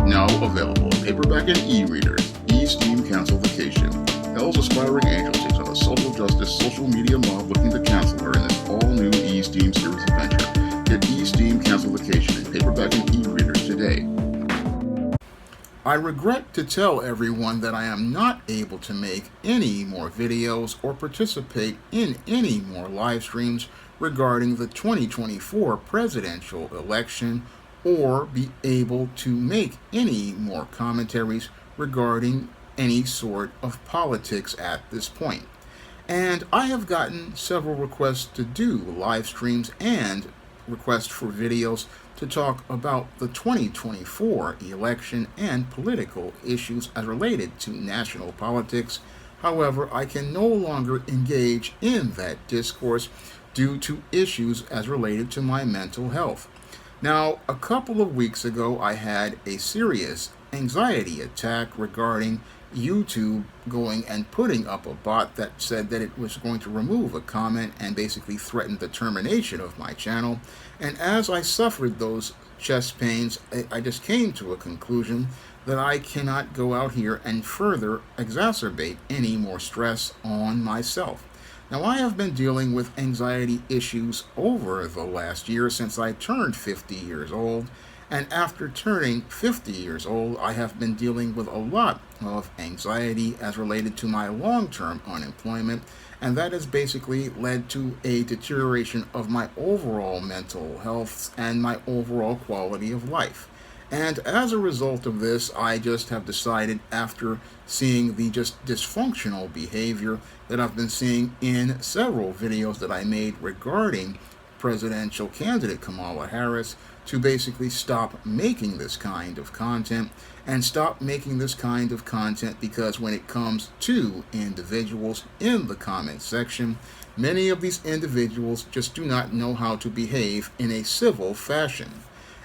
Now available in paperback and e-readers, E-Steam Cancel Vacation. Hell's aspiring angel takes on a social justice, social media mob looking to cancel her in this all-new E-Steam series adventure. Get E-Steam Cancel Vacation in paperback and e-readers today. I regret to tell everyone that I am not able to make any more videos or participate in any more live streams regarding the 2024 presidential election, or be able to make any more commentaries regarding any sort of politics at this point. And I have gotten several requests to do live streams and requests for videos to talk about the 2024 election and political issues as related to national politics. However, I can no longer engage in that discourse due to issues as related to my mental health. Now, a couple of weeks ago, I had a serious anxiety attack regarding YouTube going and putting up a bot that said that it was going to remove a comment and basically threatened the termination of my channel. And as I suffered those chest pains, I just came to a conclusion that I cannot go out here and further exacerbate any more stress on myself. Now, I have been dealing with anxiety issues over the last year since I turned 50 years old. And after turning 50 years old, I have been dealing with a lot of anxiety as related to my long-term unemployment, and that has basically led to a deterioration of my overall mental health and my overall quality of life. And as a result of this, I just have decided, after seeing the just dysfunctional behavior that I've been seeing in several videos that I made regarding presidential candidate Kamala Harris, to basically stop making this kind of content, and stop making this kind of content because when it comes to individuals in the comment section, many of these individuals just do not know how to behave in a civil fashion.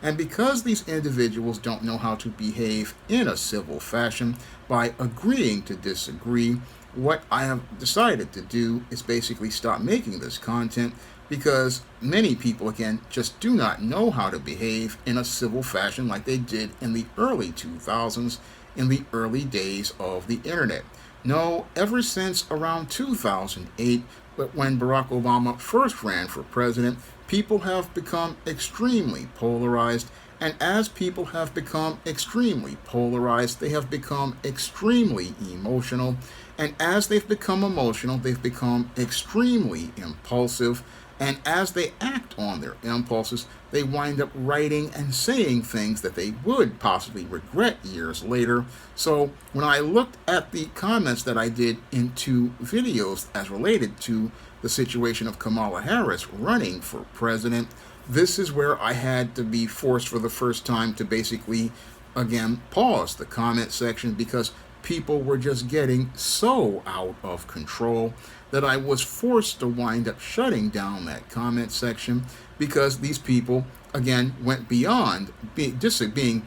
And because these individuals don't know how to behave in a civil fashion by agreeing to disagree, what I have decided to do is basically stop making this content, because many people, again, just do not know how to behave in a civil fashion like they did in the early 2000s, in the early days of the internet. No, ever since around 2008, but when Barack Obama first ran for president, people have become extremely polarized, and as people have become extremely polarized, they have become extremely emotional, and as they've become emotional, they've become extremely impulsive, and as they act on their impulses, they wind up writing and saying things that they would possibly regret years later. So when I looked at the comments that I did into videos as related to the situation of Kamala Harris running for president, this is where I had to be forced for the first time to basically, again, pause the comment section, because people were just getting so out of control that I was forced to wind up shutting down that comment section, because these people, again, went beyond disagreeing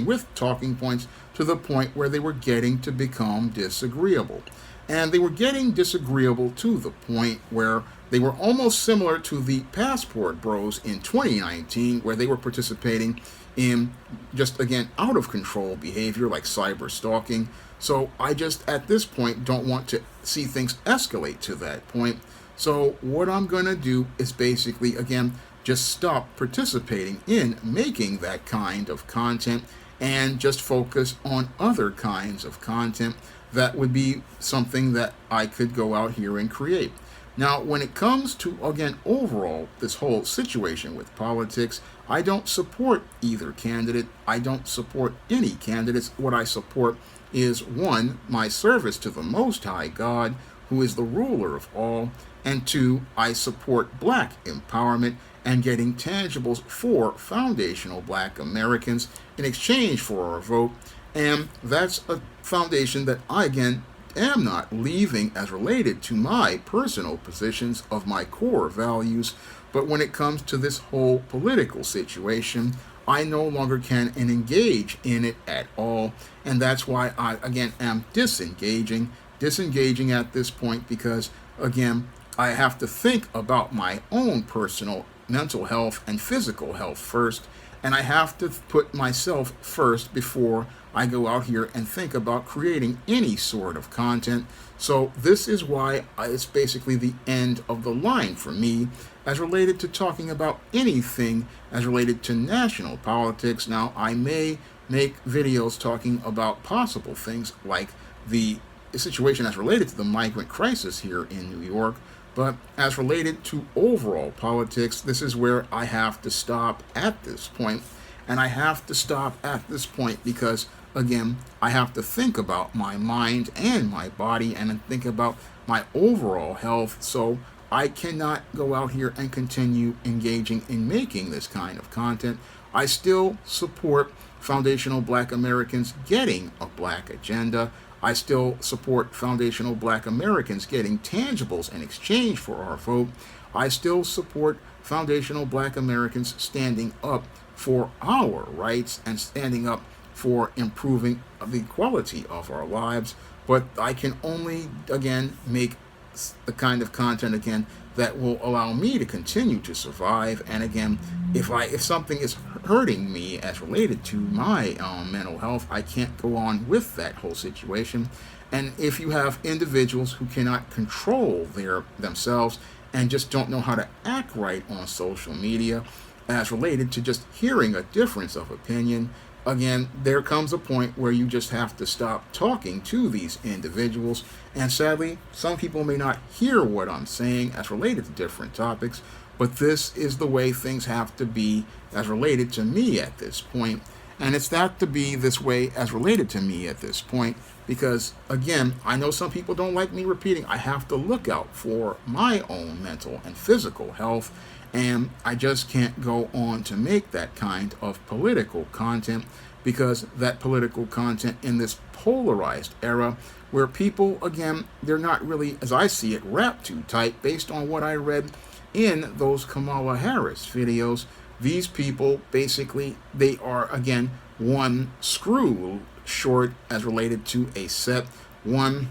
with talking points to the point where they were getting to become disagreeable. And they were getting disagreeable to the point where they were almost similar to the Passport Bros in 2019, where they were participating in just, again, out of control behavior like cyber stalking. So I just, at this point, don't want to see things escalate to that point. So what I'm going to do is basically, again, just stop participating in making that kind of content and just focus on other kinds of content that would be something that I could go out here and create. Now, when it comes to, again, overall, this whole situation with politics, I don't support either candidate. I don't support any candidates. What I support is, one, my service to the Most High God, who is the ruler of all, and two, I support Black empowerment and getting tangibles for foundational Black Americans in exchange for our vote. And that's a foundation that I, again, am not leaving as related to my personal positions of my core values. But when it comes to this whole political situation, I no longer can engage in it at all. And that's why I, again, am disengaging at this point, because, again, I have to think about my own personal mental health and physical health first. and I have to put myself first before I go out here and think about creating any sort of content. So this is why it's basically the end of the line for me as related to talking about anything as related to national politics. Now, I may make videos talking about possible things like the situation as related to the migrant crisis here in New York, but as related to overall politics, this is where I have to stop at this point. And I have to stop at this point because, again, I have to think about my mind and my body and think about my overall health. So I cannot go out here and continue engaging in making this kind of content. I still support foundational Black Americans getting a Black agenda. I still support foundational Black Americans getting tangibles in exchange for our vote. I still support foundational Black Americans standing up for our rights and standing up for improving the quality of our lives. But I can only, again, make the kind of content, again, that will allow me to continue to survive. And again, if something is hurting me as related to my mental health, I can't go on with that whole situation. And if you have individuals who cannot control themselves and just don't know how to act right on social media as related to just hearing a difference of opinion, again, there comes a point where you just have to stop talking to these individuals. And sadly, some people may not hear what I'm saying as related to different topics, but this is the way things have to be as related to me at this point. And it's got to be this way as related to me at this point because, again, I know some people don't like me repeating. I have to look out for my own mental and physical health. And I just can't go on to make that kind of political content because that political content in this polarized era where people, again, they're not really, as I see it, wrapped too tight based on what I read in those Kamala Harris videos. These people, basically, they are, again, one screw short as related to a set, one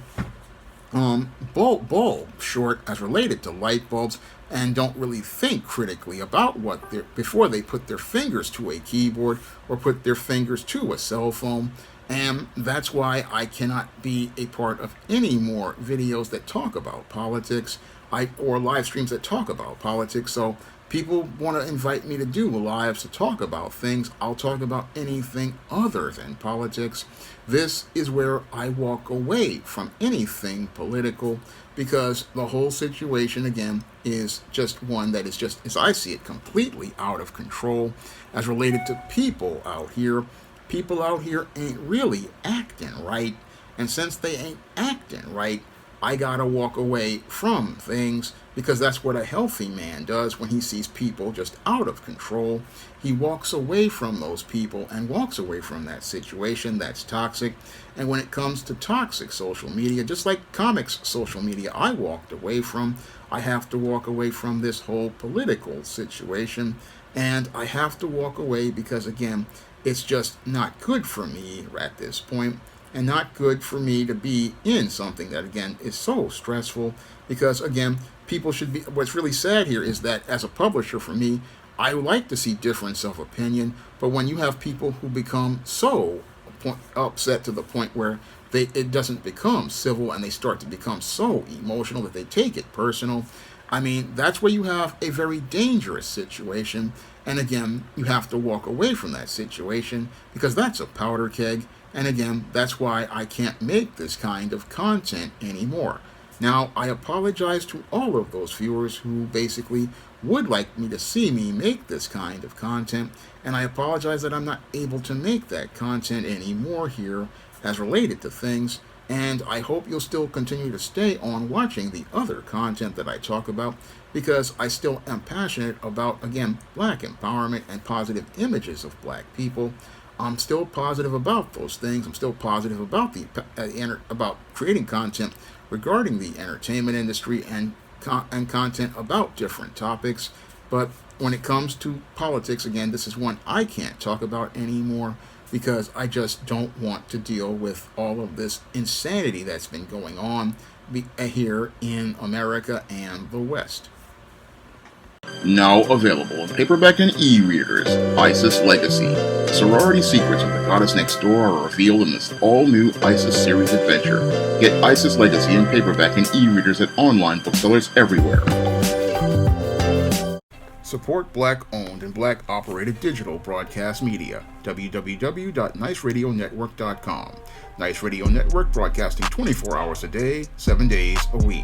bulb short as related to light bulbs, and don't really think critically about what they're before they put their fingers to a keyboard or put their fingers to a cell phone. And that's why I cannot be a part of any more videos that talk about politics or live streams that talk about politics. So people want to invite me to do lives to talk about things. I'll talk about anything other than politics. This is where I walk away from anything political because the whole situation, again, is just one that is just, as I see it, completely out of control as related to people out here. People out here ain't really acting right. And since they ain't acting right, I gotta walk away from things because that's what a healthy man does when he sees people just out of control. He walks away from those people and walks away from that situation that's toxic. And when it comes to toxic social media, just like comics social media I walked away from, I have to walk away from this whole political situation. And I have to walk away because, again, it's just not good for me at this point. And not good for me to be in something that, again, is so stressful because, again, people should be, what's really sad here is that as a publisher for me, I like to see difference of opinion, but when you have people who become so upset to the point where it doesn't become civil and they start to become so emotional that they take it personal, I mean, that's where you have a very dangerous situation. And again, you have to walk away from that situation because that's a powder keg. And again, that's why I can't make this kind of content anymore. Now, I apologize to all of those viewers who basically would like me to see me make this kind of content, and I apologize that I'm not able to make that content anymore here as related to things, and I hope you'll still continue to stay on watching the other content that I talk about, because I still am passionate about, again, Black empowerment and positive images of Black people. I'm still positive about those things. I'm still positive about about creating content regarding the entertainment industry and content about different topics. But when it comes to politics, again, this is one I can't talk about anymore because I just don't want to deal with all of this insanity that's been going on here in America and the West. Now available in paperback and e-readers, Isis Legacy. Sorority secrets of the goddess next door are revealed in this all-new Isis series adventure. Get Isis Legacy in paperback and e-readers at online booksellers everywhere. Support Black-owned and Black-operated digital broadcast media. www.niceradionetwork.com. Nice Radio Network broadcasting 24 hours a day, 7 days a week.